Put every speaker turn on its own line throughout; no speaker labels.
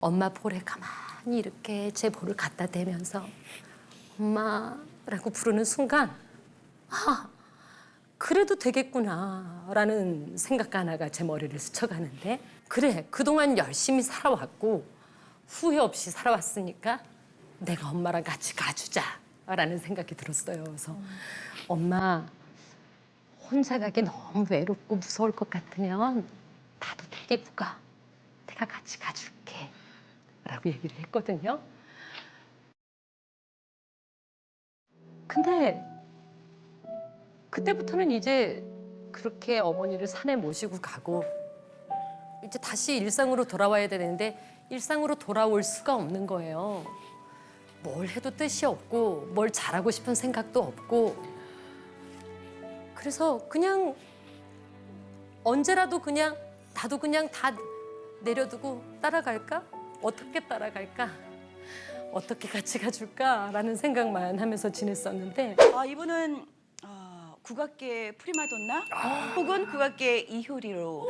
엄마 볼에 가만히 이렇게 제 볼을 갖다 대면서 엄마라고 부르는 순간 아, 그래도 되겠구나라는 생각 하나가 제 머리를 스쳐가는데 그래, 그동안 열심히 살아왔고 후회 없이 살아왔으니까 내가 엄마랑 같이 가주자라는 생각이 들었어요. 그래서 엄마 혼자 가기 너무 외롭고 무서울 것 같으면 나도 데리고 가. 내가 같이 가줄게. 라고 얘기를 했거든요. 근데 그때부터는 이제 그렇게 어머니를 산에 모시고 가고 이제 다시 일상으로 돌아와야 되는데 일상으로 돌아올 수가 없는 거예요. 뭘 해도 뜻이 없고 뭘 잘하고 싶은 생각도 없고 그래서 그냥 언제라도 그냥 나도 그냥 다 내려두고 따라갈까? 어떻게 따라갈까? 어떻게 같이 가줄까라는 생각만 하면서 지냈었는데
아, 이분은 국악계 프리마돈나 혹은 국악계 이효리로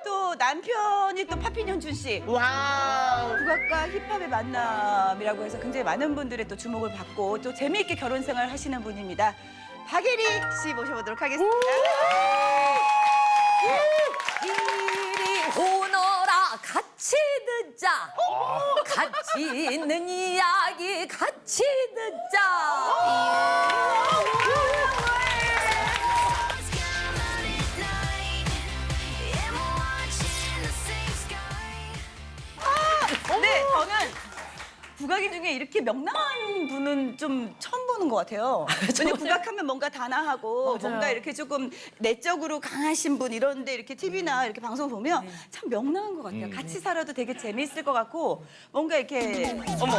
또 남편이 또 파핀현준 씨
와우.
국악과 힙합의 만남이라고 해서 굉장히 많은 분들의 또 주목을 받고 또 재미있게 결혼 생활 하시는 분입니다. 박예리 씨 모셔보도록 하겠습니다.
이리 오너라 같이 듣자 같이 있는 이야기 같이 듣자
네, 저는 국악인 중에 이렇게 명랑한 분은 좀 처음 보는 것 같아요. 왜냐면 국악하면 뭔가 단아하고 뭔가 이렇게 조금 내적으로 강하신 분 이런데 이렇게 TV나 이렇게 방송 보면 참 명랑한 것 같아요. 같이 살아도 되게 재미있을 것 같고 뭔가 이렇게 어머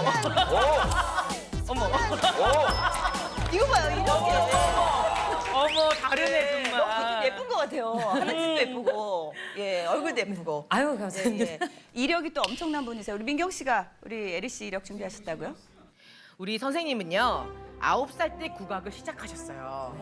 어머 이거 봐요 이렇게
어머 다르네
너무
정말.
예쁜 것 같아요. 하나씩도 예쁘고 예 얼굴도 예쁘고
아유 감사합니다.
예. 이력이 또 엄청난 분이세요. 우리 민경 씨가 우리 에리 씨 이력 준비하셨다고요?
우리 선생님은요 9살 때 국악을 시작하셨어요.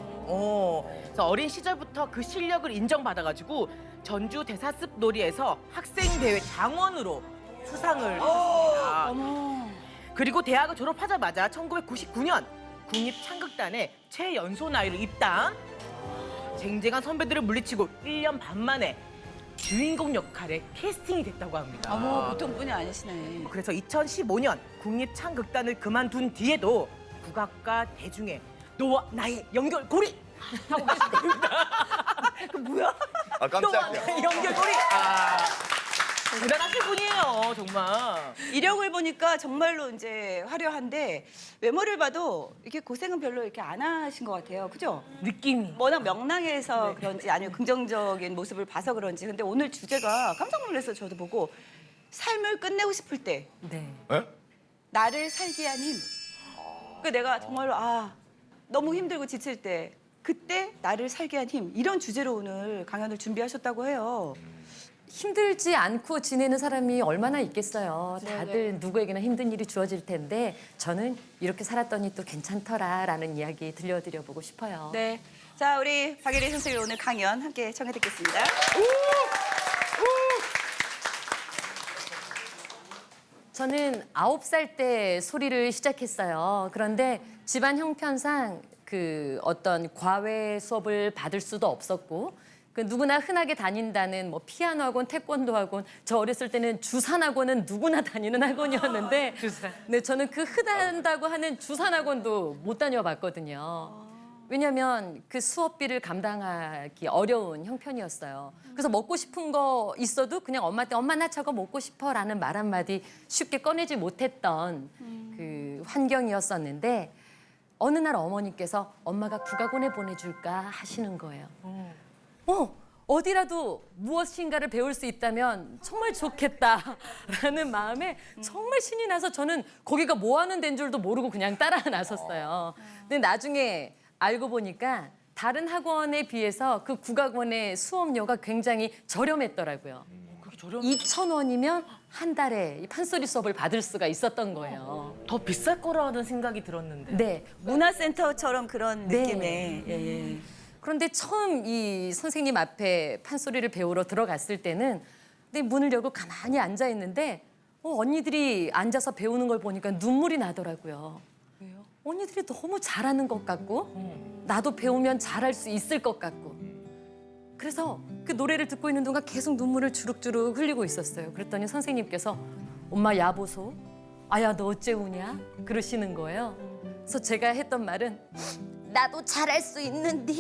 그래서 어린 시절부터 그 실력을 인정받아가지고 전주 대사습 놀이에서 학생 대회 장원으로 수상을 했습니다.
어머.
그리고 대학을 졸업하자마자 1999년 국립창극단에 최연소 나이로 입단. 쟁쟁한 선배들을 물리치고 1년 반 만에 주인공 역할에 캐스팅이 됐다고 합니다.
어머 보통 분이 아니시네.
그래서 2015년 국립창극단을 그만둔 뒤에도 국악과 대중의 너와 나의 연결고리 하고 계신 겁니다. 그 뭐야?
아
너와
깜짝이야.
나의 연결고리. 대단하신 분이에요, 정말.
이력을 보니까 정말로 이제 화려한데 외모를 봐도 이렇게 고생은 별로 이렇게 안 하신 것 같아요. 그죠?
느낌이.
워낙 명랑해서 그런지 아니면 긍정적인 모습을 봐서 그런지 근데 오늘 주제가 깜짝 놀라서 저도 보고 삶을 끝내고 싶을 때
네.
에?
나를 살게 한 힘. 그 내가 정말로 너무 힘들고 지칠 때 그때 나를 살게 한 힘 이런 주제로 오늘 강연을 준비하셨다고 해요.
힘들지 않고 지내는 사람이 얼마나 있겠어요. 다들 누구에게나 힘든 일이 주어질 텐데 저는 이렇게 살았더니 또 괜찮더라라는 이야기 들려드려보고 싶어요.
네. 자, 우리 박예리 선생님 오늘 강연 함께 청해 듣겠습니다.
저는 9살 때 소리를 시작했어요. 그런데 집안 형편상 그 어떤 과외 수업을 받을 수도 없었고 그 누구나 흔하게 다닌다는 뭐 피아노 학원, 태권도 학원, 저 어렸을 때는 주산 학원은 누구나 다니는 학원이었는데 네, 저는 그 흔하다고 하는 주산 학원도 못 다녀봤거든요. 왜냐하면 그 수업비를 감당하기 어려운 형편이었어요. 그래서 먹고 싶은 거 있어도 그냥 엄마한테 엄마 나 저거 먹고 싶어라는 말 한마디 쉽게 꺼내지 못했던 그 환경이었었는데 어느 날 어머니께서 엄마가 국악원에 보내줄까 하시는 거예요. 어디라도 무엇인가를 배울 수 있다면 정말 좋겠다라는 마음에 정말 신이 나서 저는 거기가 뭐 하는 데인 줄도 모르고 그냥 따라 나섰어요. 근데 나중에 알고 보니까 다른 학원에 비해서 그 국악원의 수업료가 굉장히 저렴했더라고요.
그렇게 저렴.
2,000원이면 한 달에 이 판소리 수업을 받을 수가 있었던 거예요.
더 비쌀 거라는 생각이 들었는데.
네.
문화센터처럼 그런
네.
느낌의 예.
그런데 처음 이 선생님 앞에 판소리를 배우러 들어갔을 때는 근데 문을 열고 가만히 앉아 있는데 언니들이 앉아서 배우는 걸 보니까 눈물이 나더라고요.
왜요?
언니들이 너무 잘하는 것 같고 나도 배우면 잘할 수 있을 것 같고 그래서 그 노래를 듣고 있는 동안 계속 눈물을 주룩주룩 흘리고 있었어요. 그랬더니 선생님께서 엄마 야보소 아야 너 어째 우냐 그러시는 거예요. 그래서 제가 했던 말은 나도 잘할 수 있는데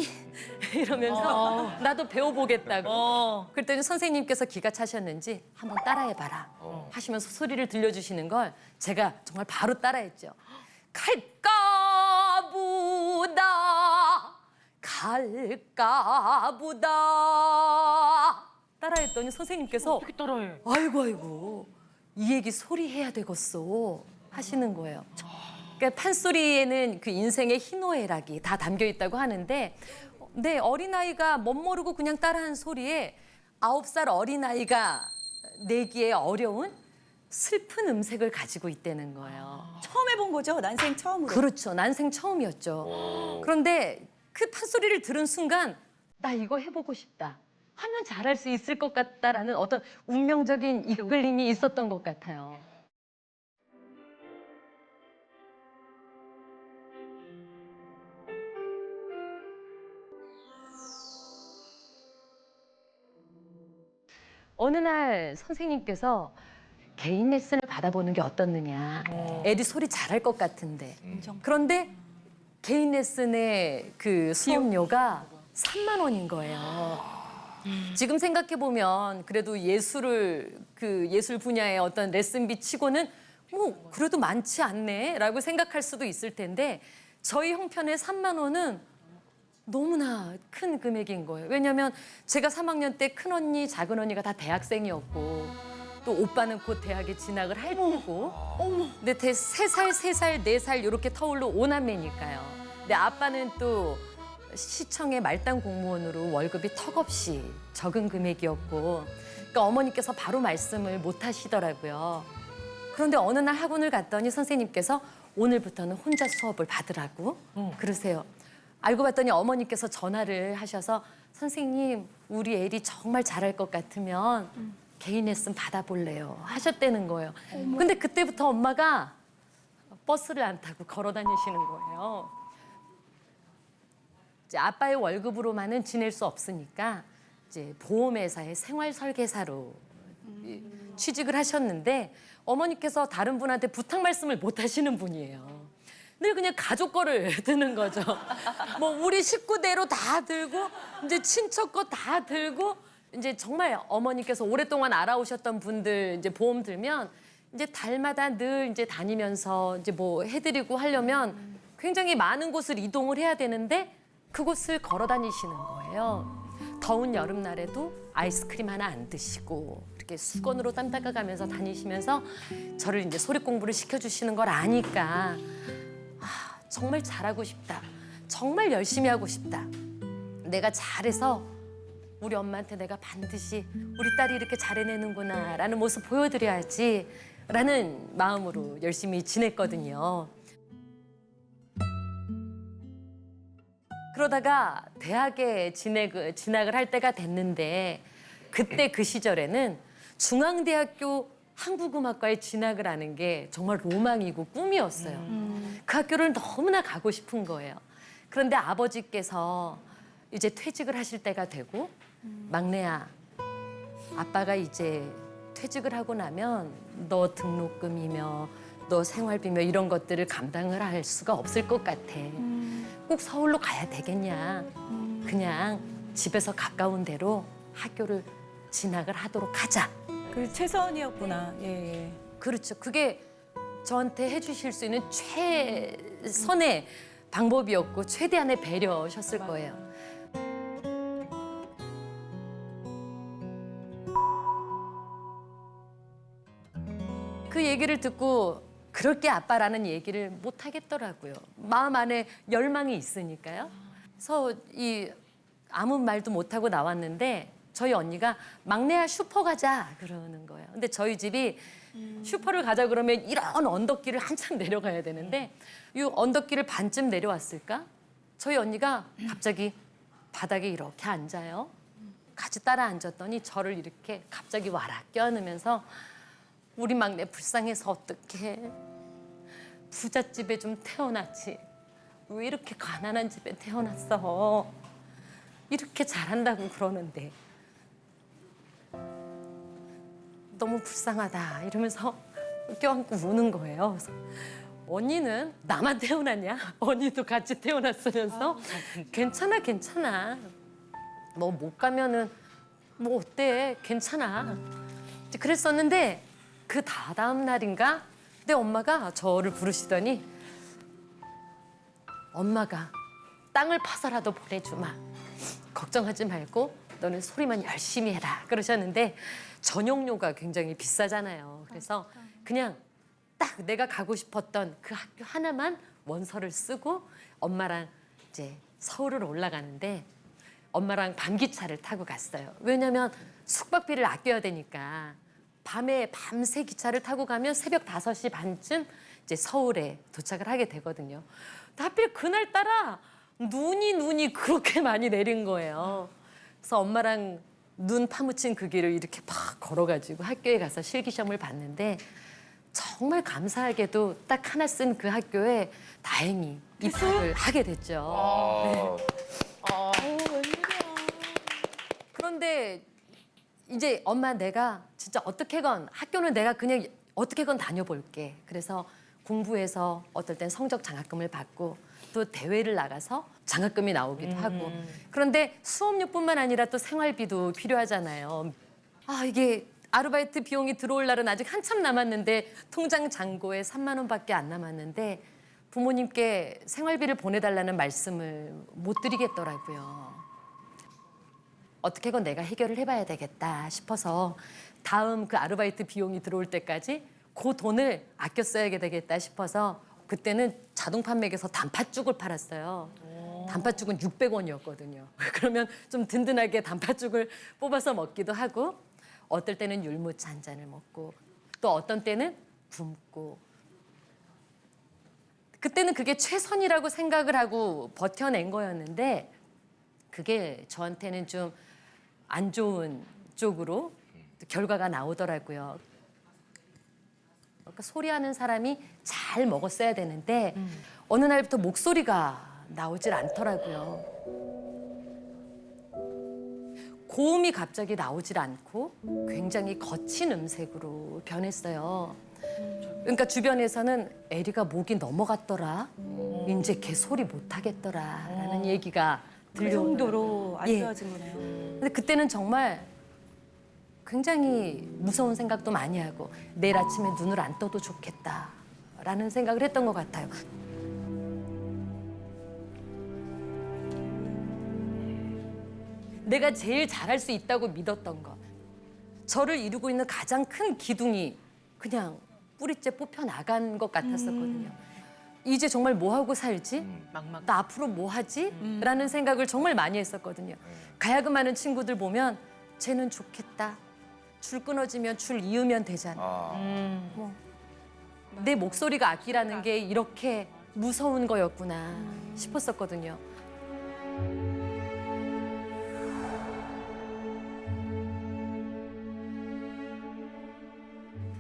이러면서 나도 배워보겠다고. 그랬더니 선생님께서 기가 차셨는지 한번 따라해봐라 하시면서 소리를 들려주시는 걸 제가 정말 바로 따라했죠. 갈까 보다 갈까 보다 따라했더니 선생님께서
어떻게 따라해?
아이고 이 얘기 소리해야 되겠어 하시는 거예요. 그러니까 판소리에는 그 인생의 희노애락이 다 담겨 있다고 하는데 네, 어린아이가 멋모르고 그냥 따라한 소리에 9살 어린아이가 내기에 어려운 슬픈 음색을 가지고 있다는 거예요.
처음 해본 거죠? 난생 처음으로.
그렇죠. 난생 처음이었죠. 그런데 그 판소리를 들은 순간 나 이거 해보고 싶다. 하면 잘할 수 있을 것 같다라는 어떤 운명적인 이끌림이 있었던 것 같아요. 어느 날 선생님께서 개인 레슨을 받아보는 게 어떻느냐. 애들이 소리 잘할 것 같은데. 그런데 개인 레슨의 그 수업료가 3만 원인 거예요. 지금 생각해 보면 그래도 예술 분야의 어떤 레슨비 치고는 뭐 그래도 많지 않네라고 생각할 수도 있을 텐데 저희 형편의 3만 원은 너무나 큰 금액인 거예요. 왜냐하면 제가 3학년 때 큰 언니, 작은 언니가 다 대학생이었고 또 오빠는 곧 대학에 진학을 할 테고 근데 3살, 3살, 4살 이렇게 터울로 5남매니까요. 근데 아빠는 또 시청의 말단 공무원으로 월급이 턱없이 적은 금액이었고 그러니까 어머니께서 바로 말씀을 못 하시더라고요. 그런데 어느 날 학원을 갔더니 선생님께서 오늘부터는 혼자 수업을 받으라고 그러세요. 알고 봤더니 어머니께서 전화를 하셔서 선생님 우리 애리 정말 잘할 것 같으면 개인 레슨 받아볼래요 하셨다는 거예요. 근데 그때부터 엄마가 버스를 안 타고 걸어 다니시는 거예요. 이제 아빠의 월급으로만은 지낼 수 없으니까 이제 보험회사의 생활 설계사로 취직을 하셨는데 어머니께서 다른 분한테 부탁 말씀을 못 하시는 분이에요. 늘 그냥 가족 거를 드는 거죠. 뭐 우리 식구대로 다 들고 이제 친척 거 다 들고 이제 정말 어머니께서 오랫동안 알아오셨던 분들 이제 보험 들면 이제 달마다 늘 이제 다니면서 이제 뭐 해드리고 하려면 굉장히 많은 곳을 이동을 해야 되는데 그곳을 걸어 다니시는 거예요. 더운 여름날에도 아이스크림 하나 안 드시고 이렇게 수건으로 땀 닦아가면서 다니시면서 저를 이제 소리 공부를 시켜주시는 걸 아니까 정말 잘하고 싶다. 정말 열심히 하고 싶다. 내가 잘해서 우리 엄마한테 내가 반드시 우리 딸이 이렇게 잘해내는구나 라는 모습 보여드려야지 라는 마음으로 열심히 지냈거든요. 그러다가 대학에 진학을 할 때가 됐는데 그때 그 시절에는 중앙대학교 한국음악과에 진학을 하는 게 정말 로망이고 꿈이었어요. 그 학교를 너무나 가고 싶은 거예요. 그런데 아버지께서 이제 퇴직을 하실 때가 되고 막내야, 아빠가 이제 퇴직을 하고 나면 너 등록금이며 너 생활비며 이런 것들을 감당을 할 수가 없을 것 같아. 꼭 서울로 가야 되겠냐. 그냥 집에서 가까운 데로 학교를 진학을 하도록 하자.
그 최선이었구나. 예, 예.
그렇죠. 그게 저한테 해주실 수 있는 최선의 방법이었고 최대한의 배려셨을 거예요. 그 얘기를 듣고 그럴게 아빠라는 얘기를 못 하겠더라고요. 마음 안에 열망이 있으니까요. 그래서 아무 말도 못 하고 나왔는데 저희 언니가 막내야 슈퍼 가자 그러는 거예요. 근데 저희 집이 슈퍼를 가자 그러면 이런 언덕길을 한참 내려가야 되는데 이 언덕길을 반쯤 내려왔을까? 저희 언니가 갑자기 바닥에 이렇게 앉아요. 같이 따라 앉았더니 저를 이렇게 갑자기 와락 껴안으면서 우리 막내 불쌍해서 어떡해. 부잣집에 좀 태어났지. 왜 이렇게 가난한 집에 태어났어. 이렇게 잘한다고 그러는데. 너무 불쌍하다 이러면서 껴안고 우는 거예요. 그래서 언니는 나만 태어났냐? 언니도 같이 태어났으면서 괜찮아 괜찮아. 뭐 못 가면은 뭐 어때? 괜찮아. 이제 그랬었는데 그 다다음 날인가 내 엄마가 저를 부르시더니 엄마가 땅을 파서라도 보내주마. 걱정하지 말고 너는 소리만 열심히 해라. 그러셨는데 전용료가 굉장히 비싸잖아요. 그래서 그냥 딱 내가 가고 싶었던 그 학교 하나만 원서를 쓰고 엄마랑 이제 서울을 올라가는데 엄마랑 밤기차를 타고 갔어요. 왜냐면 숙박비를 아껴야 되니까 밤에 밤새 기차를 타고 가면 새벽 5시 반쯤 이제 서울에 도착을 하게 되거든요. 하필 그날따라 눈이 그렇게 많이 내린 거예요. 그래서 엄마랑 눈 파묻힌 그 길을 이렇게 막 걸어가지고 학교에 가서 실기시험을 봤는데 정말 감사하게도 딱 하나 쓴 그 학교에 다행히 입학을 하게 됐죠. 그런데 이제 엄마 내가 진짜 어떻게건 학교는 내가 그냥 어떻게건 다녀볼게. 그래서 공부해서 어떨 땐 성적 장학금을 받고 또 대회를 나가서 장학금이 나오기도 하고. 그런데 수업료뿐만 아니라 또 생활비도 필요하잖아요. 아 이게 아르바이트 비용이 들어올 날은 아직 한참 남았는데 통장 잔고에 3만 원밖에 안 남았는데 부모님께 생활비를 보내달라는 말씀을 못 드리겠더라고요. 어떻게건 내가 해결을 해봐야 되겠다 싶어서 다음 그 아르바이트 비용이 들어올 때까지 그 돈을 아껴 써야 되겠다 싶어서 그때는 자동 판매기에서 단팥죽을 팔았어요. 단팥죽은 600원이었거든요. 그러면 좀 든든하게 단팥죽을 뽑아서 먹기도 하고 어떨 때는 율무차 한 잔을 먹고 또 어떤 때는 굶고 그때는 그게 최선이라고 생각을 하고 버텨낸 거였는데 그게 저한테는 좀 안 좋은 쪽으로 결과가 나오더라고요. 그러니까 소리하는 사람이 잘 먹었어야 되는데 어느 날부터 목소리가 나오질 않더라고요. 고음이 갑자기 나오질 않고 굉장히 거친 음색으로 변했어요. 그러니까 주변에서는 에리가 목이 넘어갔더라. 이제 걔 소리 못 하겠더라라는 얘기가
그
들려오더라고요.
정도로 안
예.
좋아진 거네요.
근데 그때는 정말 굉장히 무서운 생각도 많이 하고 내일 아침에 눈을 안 떠도 좋겠다라는 생각을 했던 것 같아요. 내가 제일 잘할 수 있다고 믿었던 것. 저를 이루고 있는 가장 큰 기둥이 그냥 뿌리째 뽑혀 나간 것 같았었거든요. 이제 정말 뭐 하고 살지?
막막.
나 앞으로 뭐 하지? 라는 생각을 정말 많이 했었거든요. 가야금하는 친구들 보면 쟤는 좋겠다. 줄 끊어지면 줄 이으면 되잖아. 뭐, 내 목소리가 악기라는 게 이렇게 무서운 거였구나 싶었었거든요.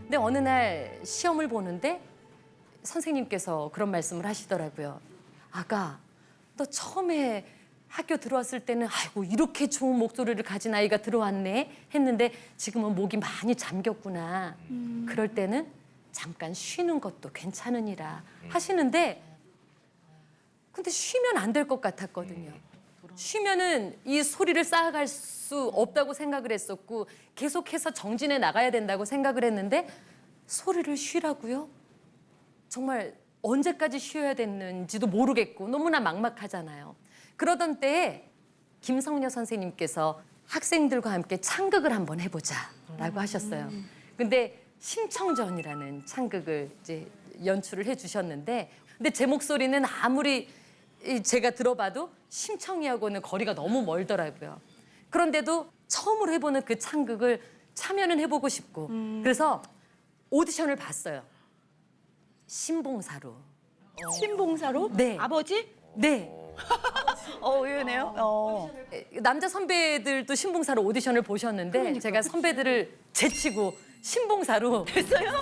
근데 어느 날 시험을 보는데 선생님께서 그런 말씀을 하시더라고요. 아가, 너 처음에 학교 들어왔을 때는 아이고 이렇게 좋은 목소리를 가진 아이가 들어왔네 했는데 지금은 목이 많이 잠겼구나. 그럴 때는 잠깐 쉬는 것도 괜찮으니라 하시는데 근데 쉬면 안 될 것 같았거든요. 쉬면은 이 소리를 쌓아갈 수 없다고 생각을 했었고 계속해서 정진해 나가야 된다고 생각을 했는데 소리를 쉬라고요? 정말 언제까지 쉬어야 됐는지도 모르겠고 너무나 막막하잖아요. 그러던 때에 김성녀 선생님께서 학생들과 함께 창극을 한번 해보자라고 하셨어요. 근데 심청전이라는 창극을 이제 연출을 해주셨는데 근데 제 목소리는 아무리 제가 들어봐도 심청이하고는 거리가 너무 멀더라고요. 그런데도 처음으로 해보는 그 창극을 참여는 해보고 싶고 그래서 오디션을 봤어요. 신봉사로.
신봉사로?
네.
아버지?
네.
의외네요.
남자 선배들도 신봉사로 오디션을 보셨는데 제가 선배들을 제치고 신봉사로 됐어요?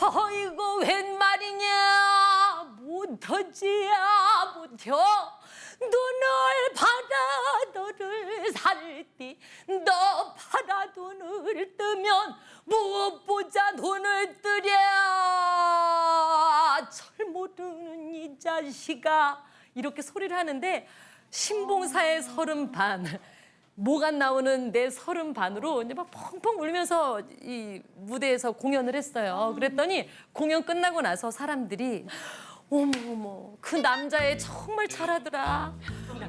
어이구 웬 말이냐 못하지야 못혀 눈을 팔아 너를 살띠 너 팔아 눈을 뜨면 무엇보자 돈을 뜨랴 철 모르는 이 자식아 이렇게 소리를 하는데 신봉사의 서른 반 목 안 나오는 내 서른 반으로 이제 막 펑펑 울면서 이 무대에서 공연을 했어요. 그랬더니 공연 끝나고 나서 사람들이 어머 어머 그 남자애 정말 잘하더라.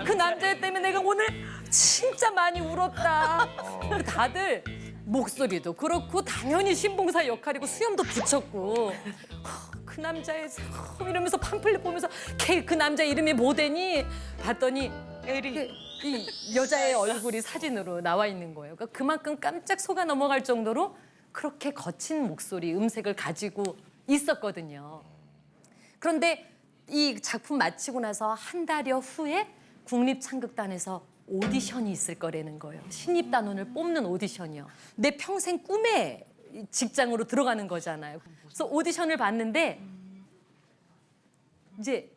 그 남자애 때문에 내가 오늘 진짜 많이 울었다. 다들 목소리도 그렇고 당연히 신봉사 역할이고 수염도 붙였고 그 남자애 이러면서 팜플렛 보면서 걔 그 남자 이름이 뭐대니 봤더니
에리.
이 여자의 얼굴이 사진으로 나와 있는 거예요. 그러니까 그만큼 깜짝 속아 넘어갈 정도로 그렇게 거친 목소리, 음색을 가지고 있었거든요. 그런데 이 작품 마치고 나서 한 달여 후에 국립창극단에서 오디션이 있을 거라는 거예요. 신입단원을 뽑는 오디션이요. 내 평생 꿈의 직장으로 들어가는 거잖아요. 그래서 오디션을 봤는데 이제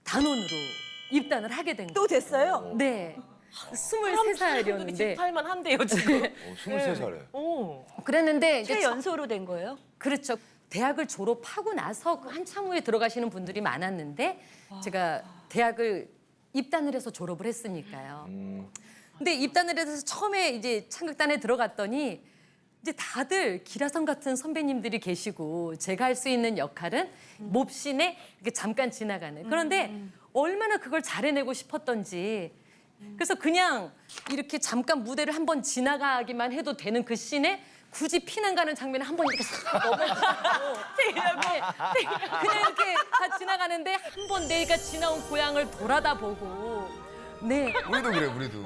단원으로 입단을 하게 된 거예요.
또 됐어요?
네. 23살이었는데
집할만 한데요 지금.
23살에.
오.
그랬는데 이제
최연소로 된 거예요?
그렇죠. 대학을 졸업하고 나서 한참 후에 들어가시는 분들이 많았는데 제가 대학을 입단을 해서 졸업을 했으니까요. 근데 입단을 해서 처음에 이제 창극단에 들어갔더니 이제 다들 기라성 같은 선배님들이 계시고 제가 할 수 있는 역할은 몹신에 이렇게 잠깐 지나가는. 그런데 얼마나 그걸 잘해내고 싶었던지 그래서 그냥 이렇게 잠깐 무대를 한번 지나가기만 해도 되는 그 씬에 굳이 피난 가는 장면을 한번 이렇게 싹 넘어가고 그냥 이렇게 다 지나가는데 한 번 내가 지나온 고향을 돌아다 보고 네.
우리도 그래, 우리도.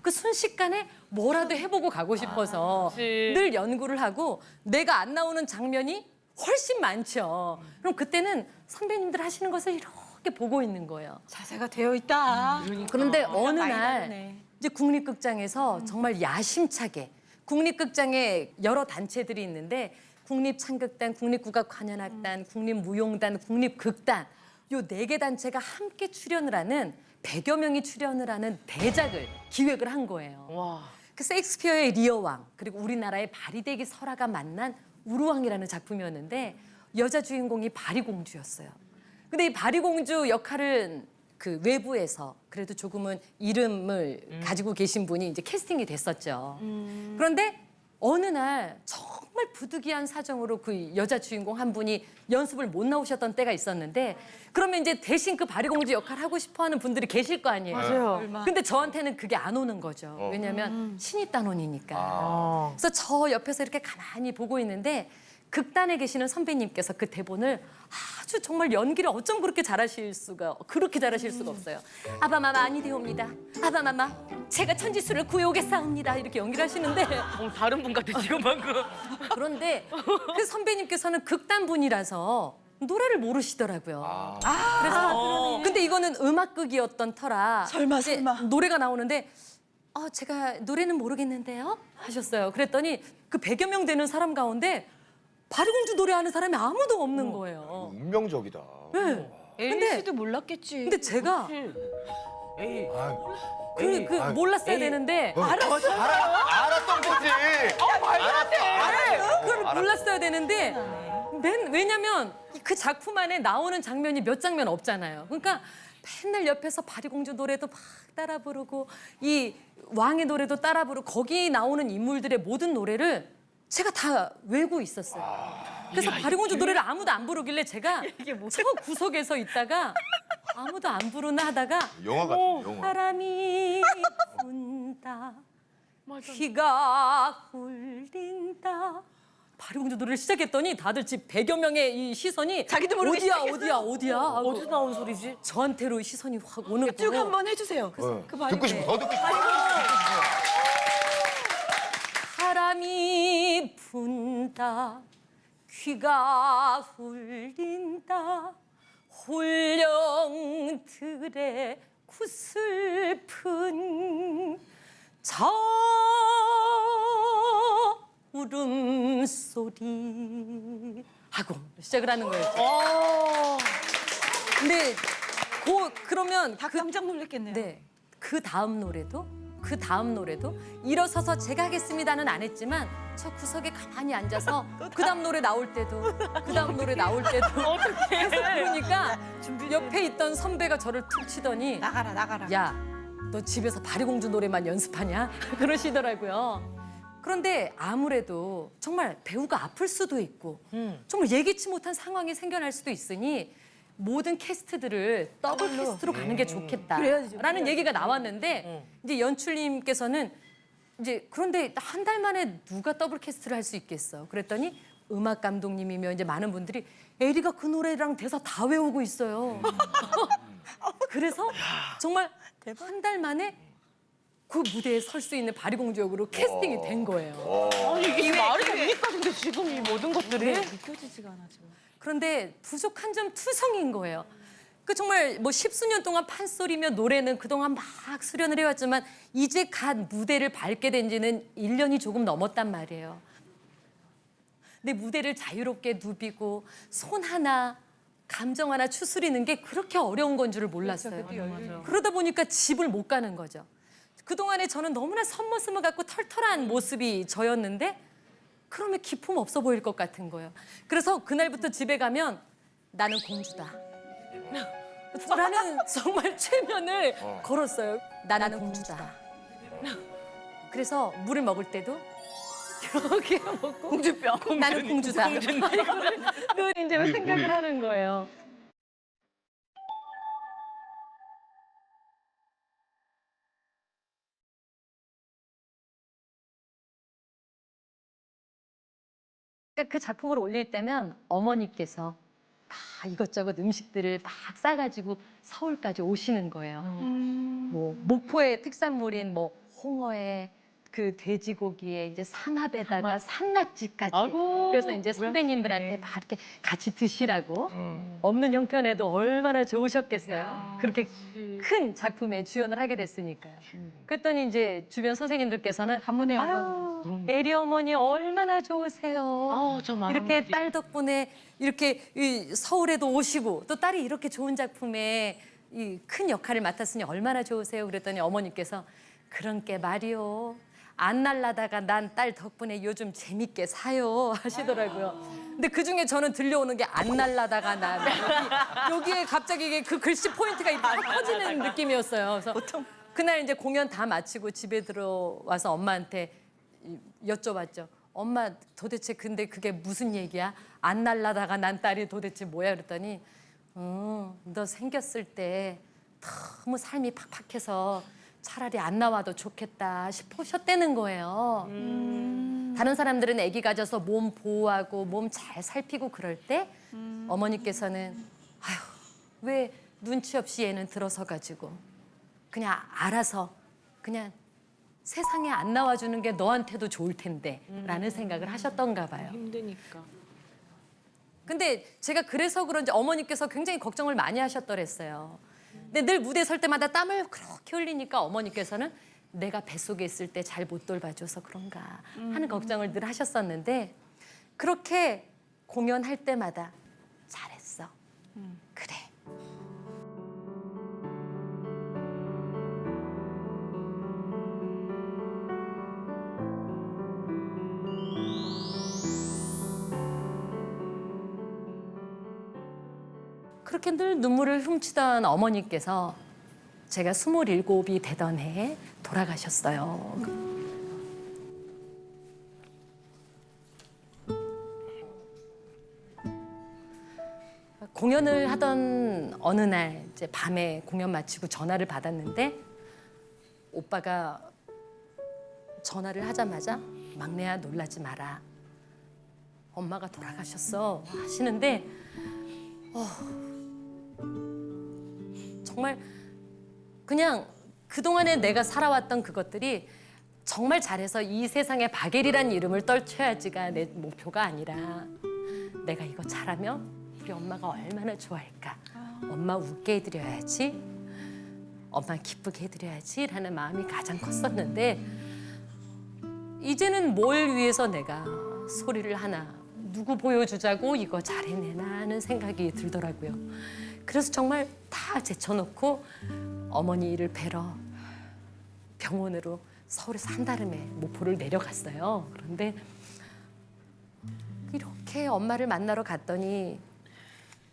그 순식간에 뭐라도 해보고 가고 싶어서
그치.
늘 연구를 하고 내가 안 나오는 장면이 훨씬 많죠. 그럼 그때는 선배님들 하시는 것을 이렇게 보고 있는 거예요.
자세가 되어 있다.
그런데 어느
많이
날
다르네.
이제 국립극장에서 정말 야심차게 국립극장에 여러 단체들이 있는데 국립창극단, 국립국악관현악단, 국립무용단, 국립극단 요 4개 단체가 함께 출연을 하는 100여 명이 출연을 하는 대작을 기획을 한 거예요.
와.
그 셰익스피어의 리어왕 그리고 우리나라의 바리대기 설아가 만난 우루왕이라는 작품이었는데 여자 주인공이 바리공주였어요. 근데 이 바리공주 역할은 그 외부에서 그래도 조금은 이름을 가지고 계신 분이 이제 캐스팅이 됐었죠. 그런데 어느 날 정말 부득이한 사정으로 그 여자 주인공 한 분이 연습을 못 나오셨던 때가 있었는데 그러면 이제 대신 그 바리공주 역할 하고 싶어하는 분들이 계실 거 아니에요.
맞아요.
근데 저한테는 그게 안 오는 거죠. 왜냐하면 신입단원이니까.
어.
그래서 저 옆에서 이렇게 가만히 보고 있는데 극단에 계시는 선배님께서 그 대본을 아주 정말 연기를 어쩜 그렇게 잘하실 수가 없어요. 아바마마 아니되옵니다. 아바마마 제가 천지수를 구해오겠사옵니다. 이렇게 연기를 하시는데
다른 분 같아 지금 방금.
그런데 그 선배님께서는 극단 분이라서 노래를 모르시더라고요. 그래서 근데 이거는 음악극이었던 터라
설마,
이제
설마.
노래가 나오는데 제가 노래는 모르겠는데요 하셨어요. 그랬더니 그 100여 명 되는 사람 가운데 바리공주 노래하는 사람이 아무도 없는 거예요.
운명적이다.
네.
엘리 씨도 몰랐겠지.
근데 제가
에이.
아유,
그
아유.
몰랐어야
에이.
되는데
알았던 거지.
그걸 몰랐어야 되는데 왜냐면 그 작품 안에 나오는 장면이 몇 장면 없잖아요. 그러니까 맨날 옆에서 바리공주 노래도 막 따라 부르고 이 왕의 노래도 따라 부르고 거기 나오는 인물들의 모든 노래를 제가 다 외우고 있었어요. 그래서 바리공주 노래를 아무도 안 부르길래 제가 저 구석에서 있다가 아무도 안 부르나 하다가
영화 같아, 영화.
바람이 분다 비가 훌린다 바리공주 노래를 시작했더니 다들 집 100여 명의 이 시선이
자기도 모르게
어디야 하고
어디서 나온 소리지?
저한테로 시선이 확 오는
쭉
거예요.
한번 해주세요.
어.
그 바리
듣고 싶어, 더 듣고 싶어.
바람이 분다 휘가 울린다 홀령들의 구슬픈 저 울음소리 하고 시작을 하는 거예요. 근데 그러면
다 깜짝 놀랐겠네요.
네. 그 다음 노래도 일어서서 제가 하겠습니다는 안 했지만 저 구석에 가만히 앉아서 그 다음 노래 나올 때도 계속 부르니까 옆에 있던 선배가 저를 툭 치더니
나가라.
야, 너 집에서 바리공주 노래만 연습하냐? 그러시더라고요. 그런데 아무래도 정말 배우가 아플 수도 있고 정말 예기치 못한 상황이 생겨날 수도 있으니 모든 캐스트들을 더블 캐스트로 가는 게 좋겠다라는 얘기가 나왔는데 이제 연출님께서는 이제 그런데 한 달 만에 누가 더블 캐스트를 할 수 있겠어? 그랬더니 음악 감독님이며 이제 많은 분들이 에리가 그 노래랑 대사 다 외우고 있어요. 그래서 정말 한 달 만에 그 무대에 설 수 있는 바리공주 역으로 캐스팅이 된 거예요.
이게 말이 됩니까? 근데 지금 이 모든 것들이
믿겨지지가 않아 지금.
그런데 부족한 점 투성인 거예요. 그 정말 뭐 십수년 동안 판소리며 노래는 그동안 막 수련을 해왔지만 이제 갓 무대를 밟게 된 지는 1년이 조금 넘었단 말이에요. 근데 무대를 자유롭게 누비고 손 하나, 감정 하나 추스리는 게 그렇게 어려운 건 줄을 몰랐어요. 그러다 보니까 집을 못 가는 거죠. 그동안에 저는 너무나 선모습을 갖고 털털한 모습이 저였는데 그러면 기품 없어 보일 것 같은 거예요. 그래서 그날부터 집에 가면 나는 공주다. 라는 정말 최면을 걸었어요. 나는 공주다. 그래서 물을 먹을 때도 이렇게 먹고
공주병.
나는 공주다. 이거를 늘 이제 생각을 하는 거예요. 그 작품을 올릴 때면 어머니께서 다 이것저것 음식들을 막 싸가지고 서울까지 오시는 거예요. 뭐 목포의 특산물인 뭐 홍어에 그 돼지고기에 이제 삼합에다가 산낙지까지. 그래서 이제 선배님들한테 막 이렇게 같이 드시라고. 없는 형편에도 얼마나 좋으셨겠어요. 그렇게 큰 작품에 주연을 하게 됐으니까요. 그랬더니 이제 주변 선생님들께서는 아유, 에리 어머니 얼마나 좋으세요. 이렇게 딸 덕분에 이렇게 이 서울에도 오시고 또 딸이 이렇게 좋은 작품에 이 큰 역할을 맡았으니 얼마나 좋으세요. 그랬더니 어머니께서 그런 게 말이요. 안 날라다가 난 딸 덕분에 요즘 재밌게 사요 하시더라고요. 근데 그중에 저는 들려오는 게 안 날라다가 난 여기에 갑자기 이게 그 글씨 포인트가 이렇게 커지는 느낌이었어요. 그래서 그날 이제 공연 다 마치고 집에 들어와서 엄마한테 여쭤봤죠. 엄마 도대체 근데 그게 무슨 얘기야? 안 날라다가 난 딸이 도대체 뭐야? 그랬더니 너 생겼을 때 너무 삶이 팍팍해서 차라리 안 나와도 좋겠다 싶으셨다는 거예요. 다른 사람들은 아기 가져서 몸 보호하고 몸 잘 살피고 그럴 때 어머니께서는 아휴 왜 눈치 없이 얘는 들어서 가지고 그냥 알아서 그냥 세상에 안 나와주는 게 너한테도 좋을 텐데 라는 생각을 하셨던가 봐요.
힘드니까.
근데 제가 그래서 그런지 어머니께서 굉장히 걱정을 많이 하셨더랬어요. 근데 늘 무대 설 때마다 땀을 그렇게 흘리니까 어머니께서는 내가 뱃속에 있을 때 잘 못 돌봐줘서 그런가 하는 걱정을 늘 하셨었는데 그렇게 공연할 때마다 잘했어. 그래. 그렇게 늘 눈물을 훔치던 어머니께서 제가 27이 되던 해에 돌아가셨어요. 공연을 하던 어느 날 이제 밤에 공연 마치고 전화를 받았는데 오빠가 전화를 하자마자 막내야 놀라지 마라. 엄마가 돌아가셨어 하시는데 정말 그냥 그동안에 내가 살아왔던 그것들이 정말 잘해서 이 세상에 박예리란 이름을 떨쳐야지가 내 목표가 아니라 내가 이거 잘하면 우리 엄마가 얼마나 좋아할까. 엄마 웃게 해드려야지. 엄마 기쁘게 해드려야지라는 마음이 가장 컸었는데 이제는 뭘 위해서 내가 소리를 하나 누구 보여주자고 이거 잘해내나 하는 생각이 들더라고요. 그래서 정말 다 제쳐놓고 어머니를 뵈러 병원으로 서울에서 한달음에 목포를 내려갔어요. 그런데 이렇게 엄마를 만나러 갔더니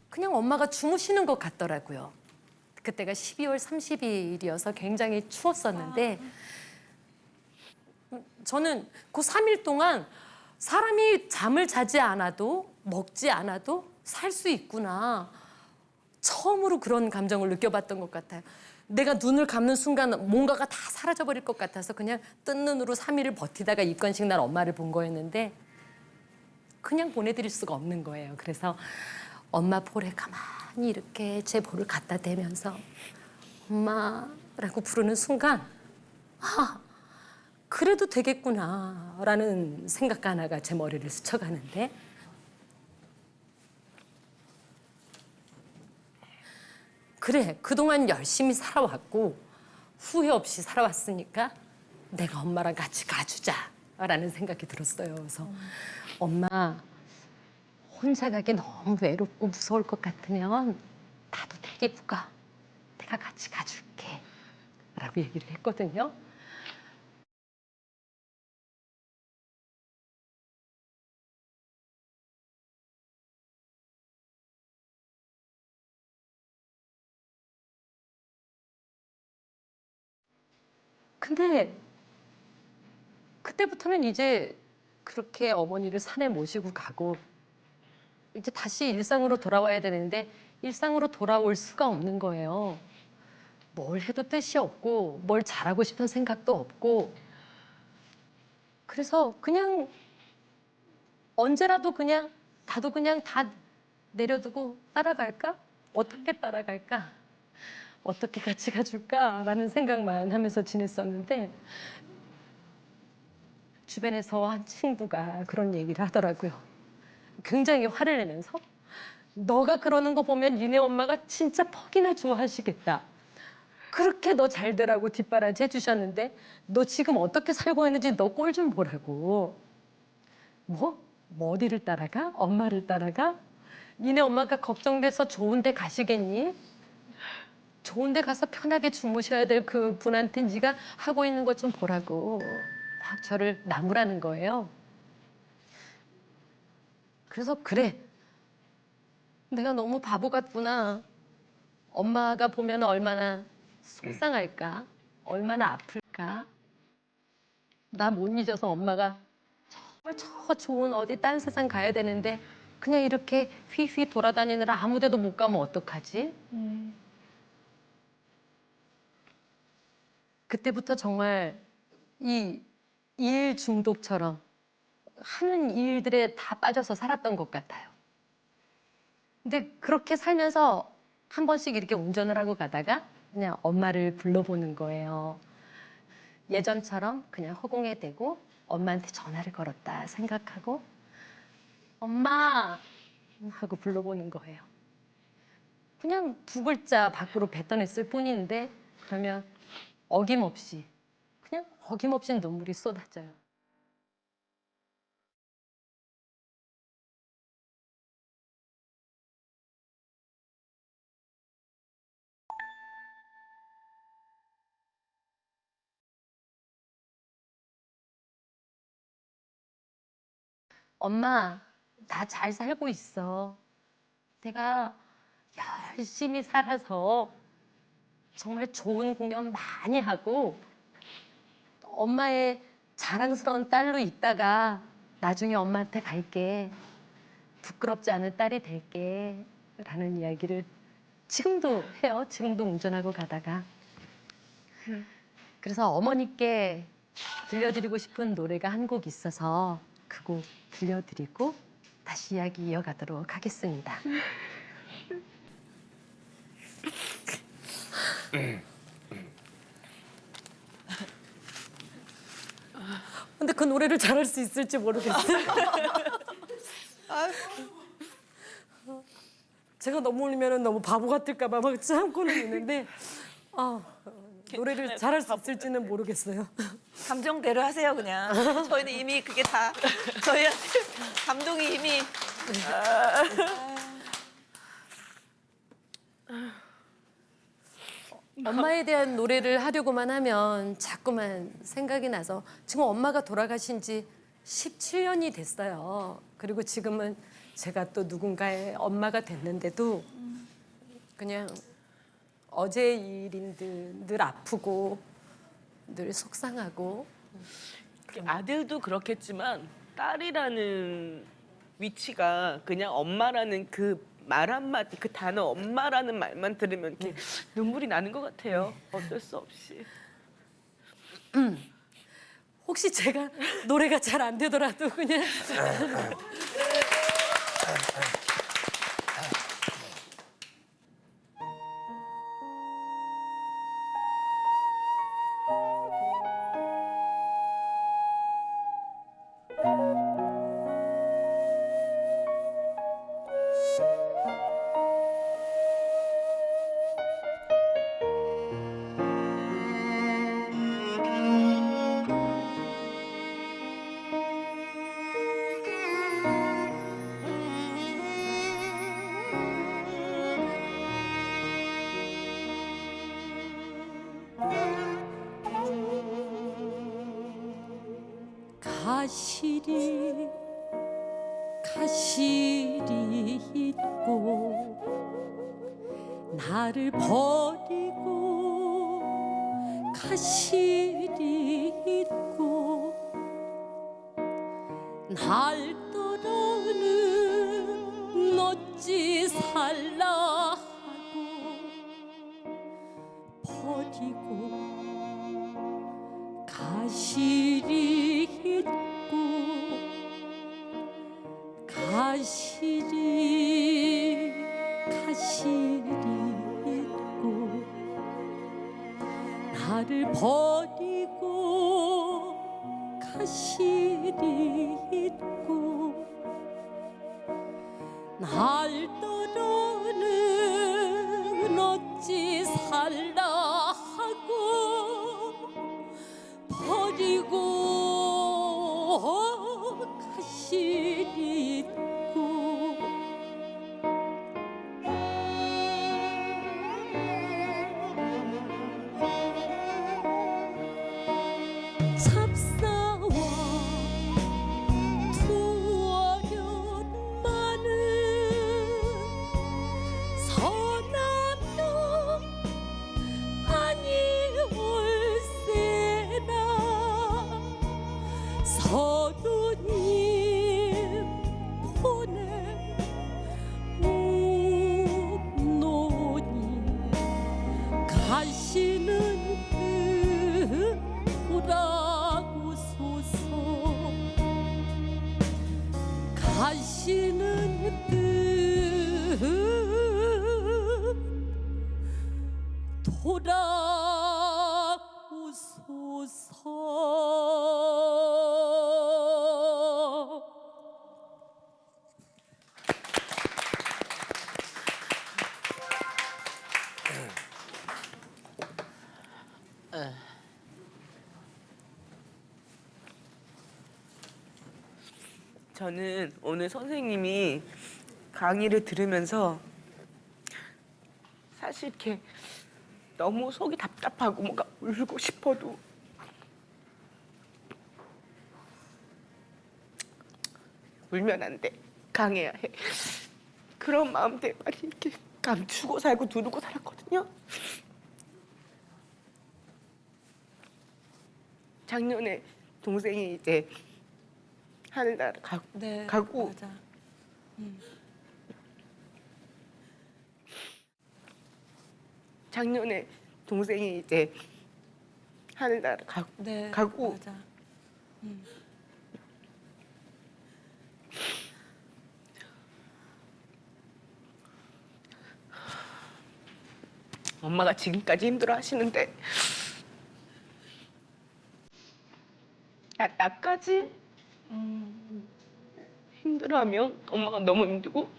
그냥 엄마가 주무시는 것 같더라고요. 그때가 12월 30일이어서 굉장히 추웠었는데 저는 그 3일 동안 사람이 잠을 자지 않아도 먹지 않아도 살 수 있구나. 처음으로 그런 감정을 느껴봤던 것 같아요. 내가 눈을 감는 순간 뭔가가 다 사라져버릴 것 같아서 그냥 뜬 눈으로 3일을 버티다가 입건식 날 엄마를 본 거였는데 그냥 보내드릴 수가 없는 거예요. 그래서 엄마 볼에 가만히 이렇게 제 볼을 갖다 대면서 엄마라고 부르는 순간 아, 그래도 되겠구나라는 생각 하나가 제 머리를 스쳐가는데 그래, 그동안 열심히 살아왔고 후회 없이 살아왔으니까 내가 엄마랑 같이 가주자라는 생각이 들었어요. 그래서 엄마 혼자 가기 너무 외롭고 무서울 것 같으면 나도 데리고가 내가 같이 가줄게 라고 얘기를 했거든요. 근데 그때부터는 이제 그렇게 어머니를 산에 모시고 가고 이제 다시 일상으로 돌아와야 되는데 일상으로 돌아올 수가 없는 거예요. 뭘 해도 뜻이 없고 뭘 잘하고 싶은 생각도 없고 그래서 그냥 언제라도 그냥 나도 그냥 다 내려두고 따라갈까? 어떻게 따라갈까? 어떻게 같이 가줄까라는 생각만 하면서 지냈었는데 주변에서 한 친구가 그런 얘기를 하더라고요. 굉장히 화를 내면서 너가 그러는 거 보면 니네 엄마가 진짜 퍽이나 좋아하시겠다. 그렇게 너 잘 되라고 뒷바라지 해주셨는데 너 지금 어떻게 살고 있는지 너 꼴 좀 보라고. 뭐? 뭐 어디를 따라가? 엄마를 따라가? 니네 엄마가 걱정돼서 좋은 데 가시겠니? 좋은 데 가서 편하게 주무셔야 될 그 분한테 네가 하고 있는 것 좀 보라고 막 저를 나무라는 거예요. 그래서 그래, 내가 너무 바보 같구나. 엄마가 보면 얼마나 속상할까? 얼마나 아플까? 나 못 잊어서 엄마가 정말 저 좋은 어디 딴 세상 가야 되는데 그냥 이렇게 휘휘 돌아다니느라 아무 데도 못 가면 어떡하지? 그때부터 정말 이 일 중독처럼 하는 일들에 다 빠져서 살았던 것 같아요. 근데 그렇게 살면서 한 번씩 이렇게 운전을 하고 가다가 그냥 엄마를 불러보는 거예요. 예전처럼 그냥 허공에 대고 엄마한테 전화를 걸었다 생각하고 엄마 하고 불러보는 거예요. 그냥 두 글자 밖으로 뱉어냈을 뿐인데 그러면 어김없이 그냥 어김없이 눈물이 쏟아져요. 엄마, 나 잘 살고 있어. 내가 열심히 살아서 정말 좋은 공연 많이 하고 엄마의 자랑스러운 딸로 있다가 나중에 엄마한테 갈게. 부끄럽지 않은 딸이 될게. 라는 이야기를 지금도 해요. 지금도 운전하고 가다가. 그래서 어머니께 들려드리고 싶은 노래가 한 곡 있어서 그 곡 들려드리고 다시 이야기 이어가도록 하겠습니다. 근데 그 노래를 잘할 수 있을지 모르겠어요.
제가 너무 울면은 너무 바보 같을까봐 막 참고는 있는데 노래를 잘할 수 있을지는 모르겠어요.
감정대로 하세요 그냥. 저희는 이미 그게 다 저희한테 감동이 이미
엄마에 대한 노래를 하려고만 하면 자꾸만 생각이 나서 지금 엄마가 돌아가신 지 17년이 됐어요. 그리고 지금은 제가 또 누군가의 엄마가 됐는데도 그냥 어제 일인 듯 늘 아프고 늘 속상하고
아들도 그렇겠지만 딸이라는 위치가 그냥 엄마라는 그 말 한마디, 그 단어 엄마라는 말만 들으면 이렇게 눈물이 나는 것 같아요. 어쩔 수 없이.
혹시 제가 노래가 잘 안 되더라도 그냥 가시리 가시리 있고 나를 버리고 가시리 있고 날 떠나는 어찌 살라 하고 버리고 가시리 있고 가시리 있고 나를 버리고 가시리 있고 날 떠나는 어찌 살라 하고 버리고 가시리 있고 찹싸와 투어련 많은 서남녀 아니 올세나 서두님 보내 묵노니 가시는 듯 돌아오소서 가시는 듯 돌아오소서.
저는 오늘 선생님이 강의를 들으면서 사실 이렇게 너무 속이 답답하고 뭔가 울고 싶어도 울면 안 돼. 강해야 해. 그런 마음 때문에 많이 이렇게 감추고 살고 두르고 살았거든요. 작년에 동생이 이제 하늘나라 가고
맞아.
작년에 동생이 이제 하늘나라 가고
맞아.
엄마가 지금까지 힘들어 하시는데 나까지 힘들어하면 엄마가 너무 힘들고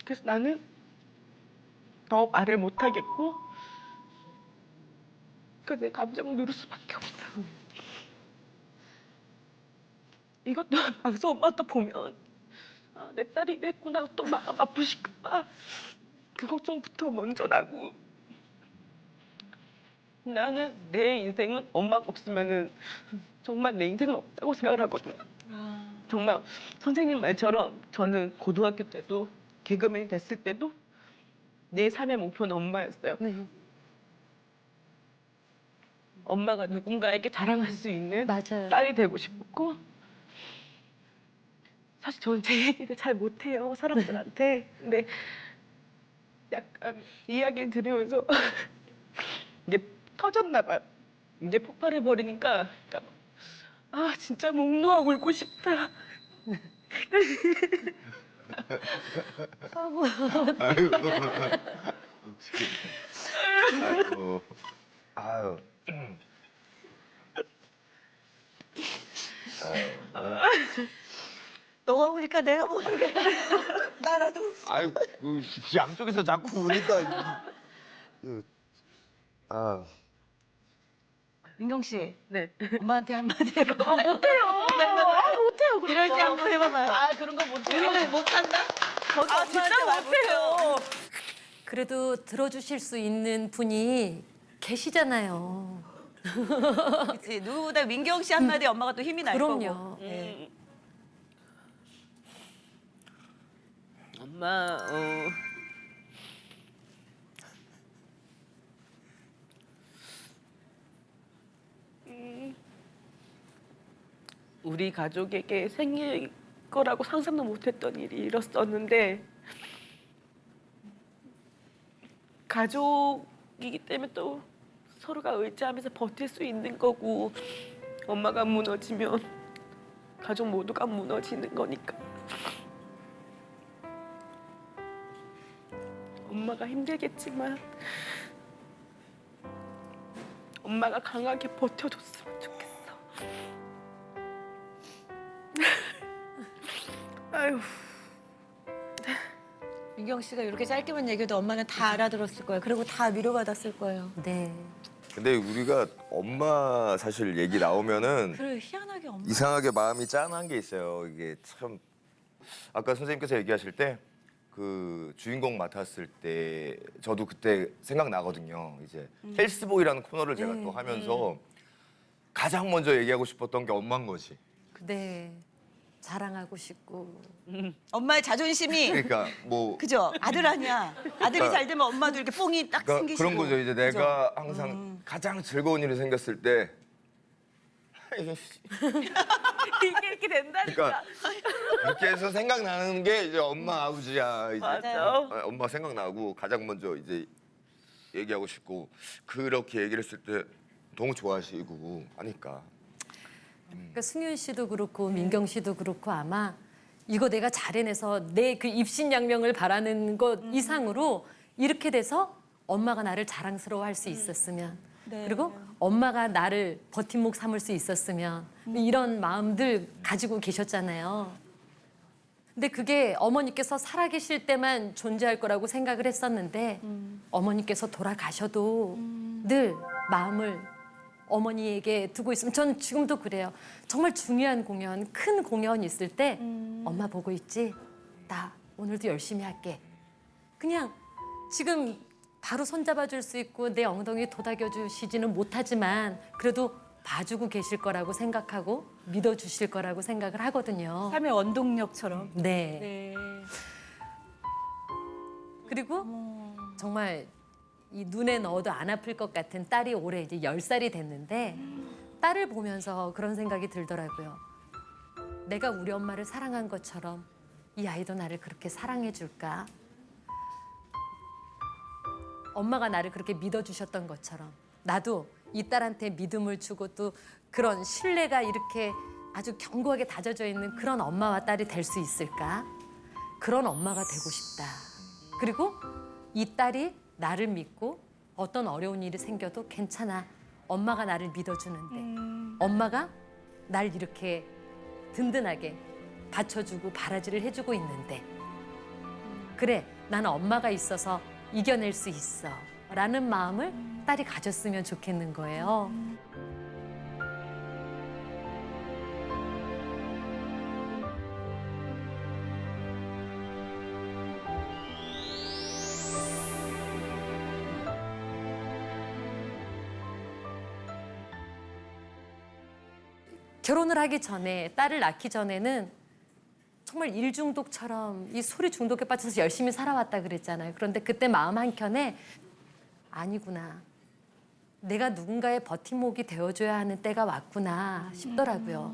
그래서 나는 더 말을 못 하겠고, 그 내 감정 누를 수밖에 없어. 이것도 방송 엄마 또 보면 아, 내 딸이 이랬구나 또 마음 아프실까봐 그 걱정부터 먼저 나고. 나는 내 인생은 엄마가 없으면은 정말 내 인생은 없다고 생각을 하거든. 정말 선생님 말처럼 저는 고등학교 때도 개그맨이 됐을 때도 내 삶의 목표는 엄마였어요.
네.
엄마가 누군가에게 자랑할 수 있는
맞아요.
딸이 되고 싶었고, 사실 저는 제 얘기를 잘 못해요 사람들한테. 근데 약간 이야기를 들으면서 이게 터졌나 봐요. 이제 폭발해 버리니까 아 진짜 목 놓아 울고 싶다.
아이고. 아이고. 아유.
너가 우니까 내가 보는 게 나라도.
아유, 양쪽에서 자꾸 우니까. 아,
민경 씨,
네.
엄마한테 한마디 해봐.
못해요. 못해요.
이럴 때 한번 해봐봐요.
아 그런 거 못해요.
우리는 못한다? 저도
아, 진짜
엄마한테 말 못해요.
그래도 들어주실 수 있는 분이 계시잖아요.
그치, 누구보다 민경 씨 한마디 엄마가 또 힘이 날 거고.
그럼요.
네.
엄마, 우리 가족에게 생길 거라고 상상도 못했던 일이 일었었는데 가족이기 때문에 또 서로가 의지하면서 버틸 수 있는 거고 엄마가 무너지면 가족 모두가 무너지는 거니까 엄마가 힘들겠지만 엄마가 강하게 버텨줬으면 좋겠어. 아유.
민경 씨가 이렇게 짧게만 얘기해도 엄마는 다 알아들었을 거예요. 그리고 다 위로받았을 거예요.
네.
근데 우리가 엄마 사실 얘기 나오면은
그래, 희한하게 엄마.
이상하게 마음이 짠한 게 있어요. 이게 참 아까 선생님께서 얘기하실 때 그 주인공 맡았을 때 저도 그때 생각나거든요. 이제 헬스보이라는 코너를 제가 또 하면서 가장 먼저 얘기하고 싶었던 게 엄마인 거지.
네. 자랑하고 싶고.
엄마의 자존심이
그러니까 뭐
그죠? 아들 아니야. 아들이 잘 되면 엄마도 이렇게 뽕이 딱
그러니까
생기시고.
그런 거죠. 이제 내가 항상 가장 즐거운 일이 생겼을 때 이게
이게 이렇게 된다니까.
그러니까 그렇게 해서 생각나는 게 이제 엄마 아버지야. 이제
맞아.
엄마 생각나고 가장 먼저 이제 얘기하고 싶고 그렇게 얘기를 했을 때 너무 좋아하시고 하니까.
그러니까 승윤 씨도 그렇고 민경 씨도 그렇고 아마 이거 내가 잘 해내서 내 그 입신양명을 바라는 것 이상으로 이렇게 돼서 엄마가 나를 자랑스러워할 수 있었으면
네.
그리고 엄마가 나를 버팀목 삼을 수 있었으면 이런 마음들 가지고 계셨잖아요. 근데 그게 어머니께서 살아계실 때만 존재할 거라고 생각을 했었는데 어머니께서 돌아가셔도 늘 마음을 어머니에게 두고 있으면 전 지금도 그래요. 정말 중요한 공연, 큰 공연 있을 때 엄마 보고 있지? 나 오늘도 열심히 할게. 그냥 지금 바로 손잡아 줄 수 있고 내 엉덩이 도닥여 주시지는 못하지만 그래도 봐주고 계실 거라고 생각하고 믿어주실 거라고 생각을 하거든요.
삶의 원동력처럼.
네.
네.
그리고 정말 이 눈에 넣어도 안 아플 것 같은 딸이 올해 이제 10살이 됐는데 딸을 보면서 그런 생각이 들더라고요. 내가 우리 엄마를 사랑한 것처럼 이 아이도 나를 그렇게 사랑해 줄까? 엄마가 나를 그렇게 믿어주셨던 것처럼 나도 이 딸한테 믿음을 주고 또 그런 신뢰가 이렇게 아주 견고하게 다져져 있는 그런 엄마와 딸이 될 수 있을까? 그런 엄마가 되고 싶다. 그리고 이 딸이 나를 믿고 어떤 어려운 일이 생겨도 괜찮아. 엄마가 나를 믿어주는데 엄마가 날 이렇게 든든하게 받쳐주고 바라지를 해주고 있는데 그래, 나는 엄마가 있어서 이겨낼 수 있어. 라는 마음을 딸이 가졌으면 좋겠는 거예요. 결혼을 하기 전에, 딸을 낳기 전에는 정말 일 중독처럼 이 소리 중독에 빠져서 열심히 살아왔다 그랬잖아요. 그런데 그때 마음 한켠에 아니구나. 내가 누군가의 버팀목이 되어줘야 하는 때가 왔구나 싶더라고요.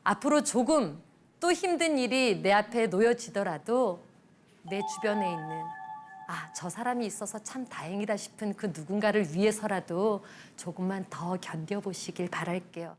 앞으로 조금 또 힘든 일이 내 앞에 놓여지더라도 내 주변에 있는 저 사람이 있어서 참 다행이다 싶은 그 누군가를 위해서라도 조금만 더 견뎌보시길 바랄게요.